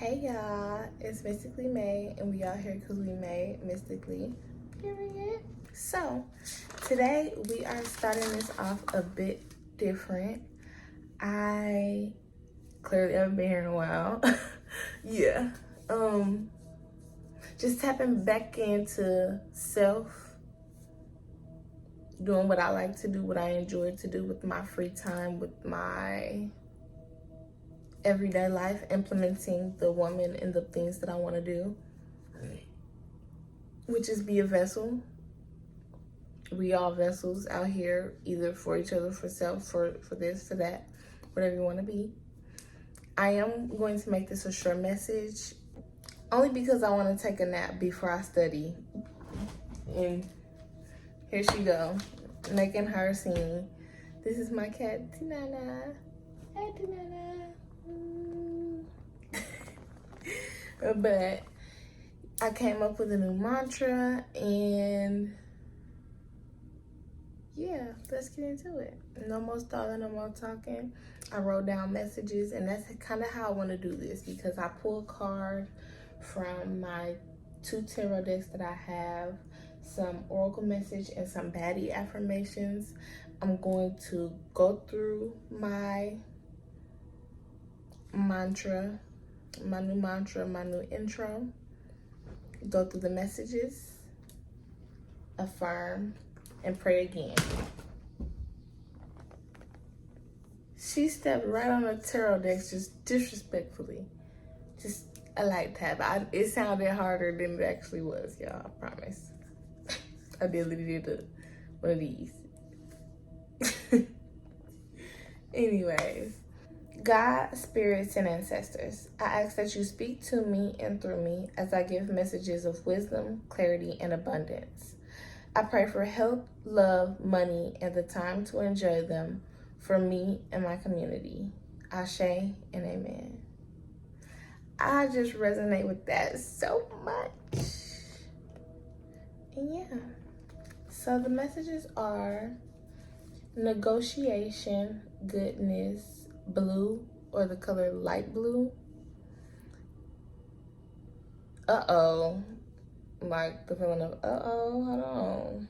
Hey y'all, it's Mystically Made, and we out here because we made mystically, period. So, today we are starting this off a bit different. I clearly haven't been here in a while. Yeah. Just tapping back into self, doing what I like to do, what I enjoy to do with my free time, with my everyday life, implementing the woman and the things that I want to do, which is be a vessel. We all vessels out here, either for each other, for self, for this, for that, whatever you want to be. I am going to make this a short message, only because I want to take a nap before I study. And here she go, making her scene. This is my cat, Tinana. Hey, Tinana. But I came up with a new mantra, and yeah, let's get into it. No more stalling, no more talking. I wrote down messages, and that's kind of how I want to do this, because I pull a card from my 2 tarot decks that I have, some oracle message and some baddie affirmations. I'm going to go through my mantra, my new intro, go through the messages, affirm, and pray again. She stepped right on the tarot decks just disrespectfully. Just a light tap. It sounded harder than it actually was, y'all, I promise. I literally did one of these. Anyways, God, spirits, and ancestors, I ask that you speak to me and through me as I give messages of wisdom, clarity, and abundance. I pray for health, love, money, and the time to enjoy them for me and my community. Ashe and amen. I just resonate with that so much. And yeah. So the messages are negotiation, goodness, blue, or the color light blue. Uh-oh. Like the feeling of, uh-oh, hold on.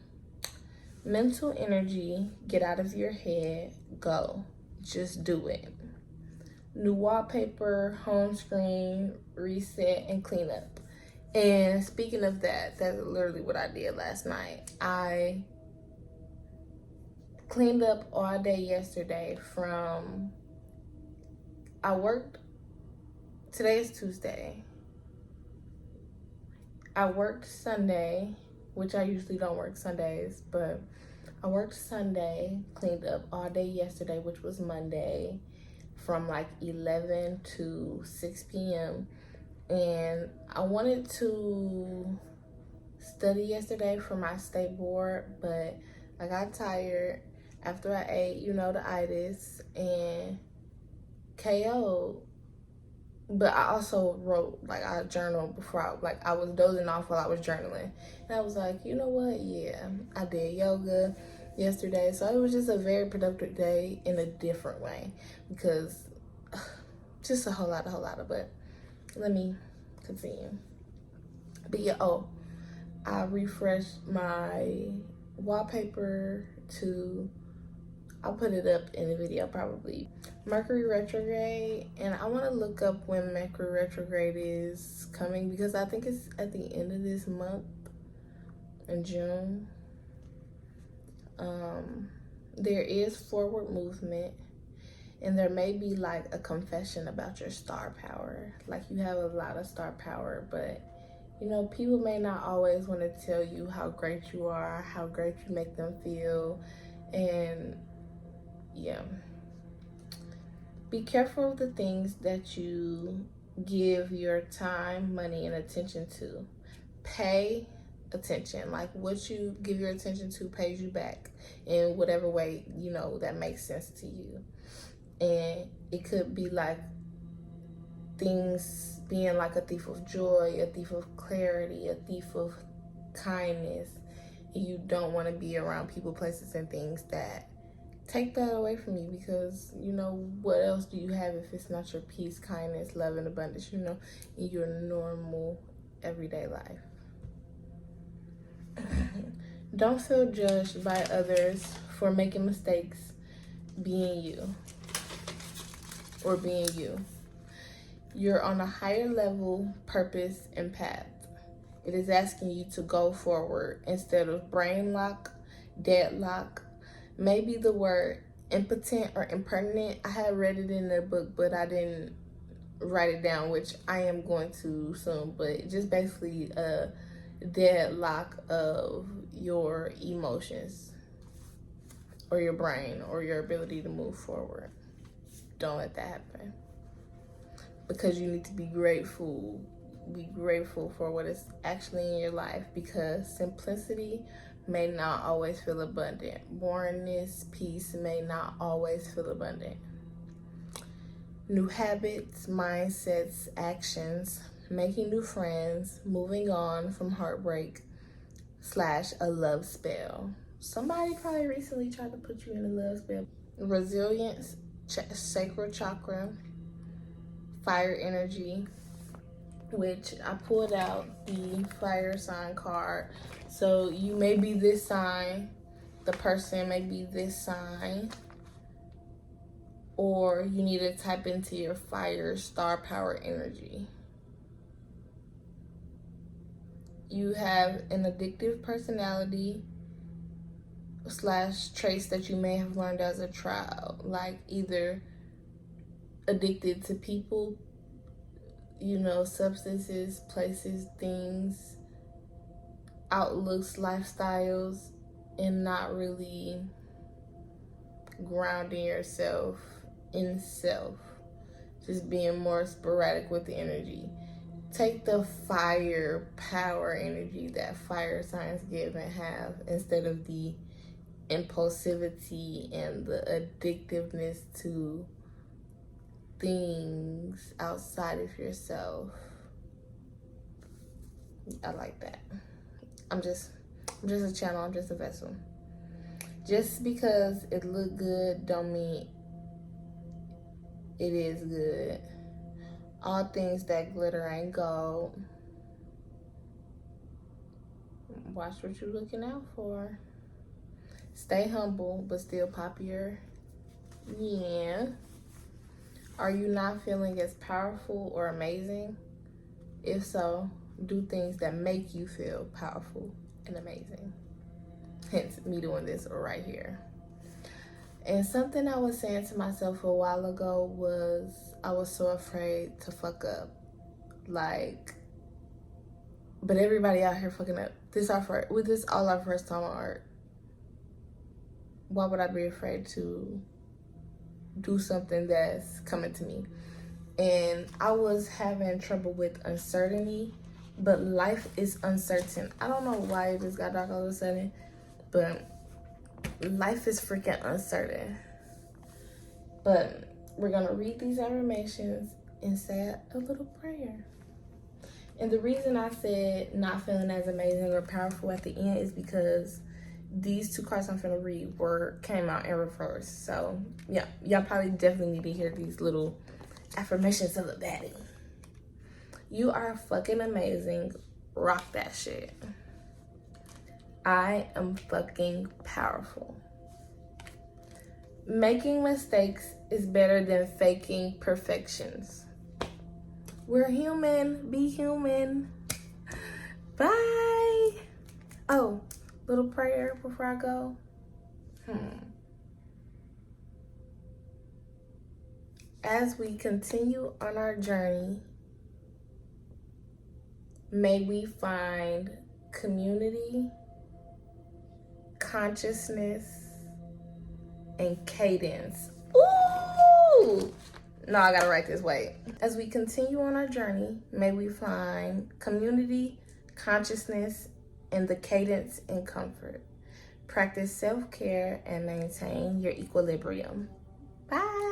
Mental energy, get out of your head, go. Just do it. New wallpaper, home screen, reset, and clean up. And speaking of that, that's literally what I did last night. I cleaned up all day yesterday today is Tuesday. I worked Sunday, which I usually don't work Sundays, but I worked Sunday, cleaned up all day yesterday, which was Monday, from like 11 to 6 p.m. And I wanted to study yesterday for my state board, but I got tired after I ate, the itis, and KO'd. But I also wrote, I journaled before I was dozing off while I was journaling. And I was like, you know what? Yeah, I did yoga yesterday. So it was just a very productive day in a different way, because just a whole lot of, but let me continue. But yeah, I refreshed my wallpaper I'll put it up in the video probably. Mercury retrograde, and I want to look up when Mercury retrograde is coming, because I think it's at the end of this month in June. There is forward movement, and there may be like a confession about your star power. Like, you have a lot of star power, but people may not always want to tell you how great you are, how great you make them feel. And yeah, be careful of the things that you give your time, money, and attention to. Pay attention. Like, what you give your attention to pays you back in whatever way that makes sense to you. And it could be like things being like a thief of joy, a thief of clarity, a thief of kindness. You don't want to be around people, places, and things that take that away from you, because you know, what else do you have if it's not your peace, kindness, love, and abundance, you know, in your normal everyday life. Don't feel judged by others for making mistakes being you or being you. You're on a higher level, purpose, and path. It is asking you to go forward instead of brain lock, deadlock. Maybe the word impotent or impertinent, I had read it in the book, but I didn't write it down, which I am going to soon. But just basically a deadlock of your emotions or your brain or your ability to move forward. Don't let that happen, because you need to be grateful. Be grateful for what is actually in your life, because simplicity may not always feel abundant. Boringness, peace may not always feel abundant. New habits, mindsets, actions, making new friends, moving on from heartbreak / a love spell. Somebody probably recently tried to put you in a love spell. Resilience, sacral chakra, fire energy, which I pulled out the fire sign card. So you may be this sign, the person may be this sign, or you need to tap into your fire star power energy. You have an addictive personality / traits that you may have learned as a child, like either addicted to people, you know, substances, places, things, outlooks, lifestyles, and not really grounding yourself in self, just being more sporadic with the energy. Take the fire power energy that fire signs give and have, instead of the impulsivity and the addictiveness to things outside of yourself. I like that. I'm just a channel, I'm just a vessel. Just because it look good don't mean it is good. All things that glitter ain't gold. Watch what you're looking out for. Stay humble, but still popular. Yeah. Are you not feeling as powerful or amazing? If so, do things that make you feel powerful and amazing. Hence me doing this right here. And something I was saying to myself a while ago was, I was so afraid to fuck up. Like, but everybody out here fucking up. This all our first time on art. Why would I be afraid to do something that's coming to me? And I was having trouble with uncertainty, but life is uncertain. I don't know why it just got dark all of a sudden, but life is freaking uncertain. But we're gonna read these affirmations and say a little prayer. And the reason I said not feeling as amazing or powerful at the end is because these two cards I'm finna read came out in reverse. So yeah, y'all probably definitely need to hear these little affirmations of the baddie. You are fucking amazing. Rock that shit. I am fucking powerful. Making mistakes is better than faking perfections. We're human. Be human. Bye. Oh, little prayer before I go. As we continue on our journey, may we find community, consciousness, and cadence. Ooh! No, I gotta write this, wait. As we continue on our journey, may we find community, consciousness, and the cadence and comfort. Practice self-care and maintain your equilibrium. Bye.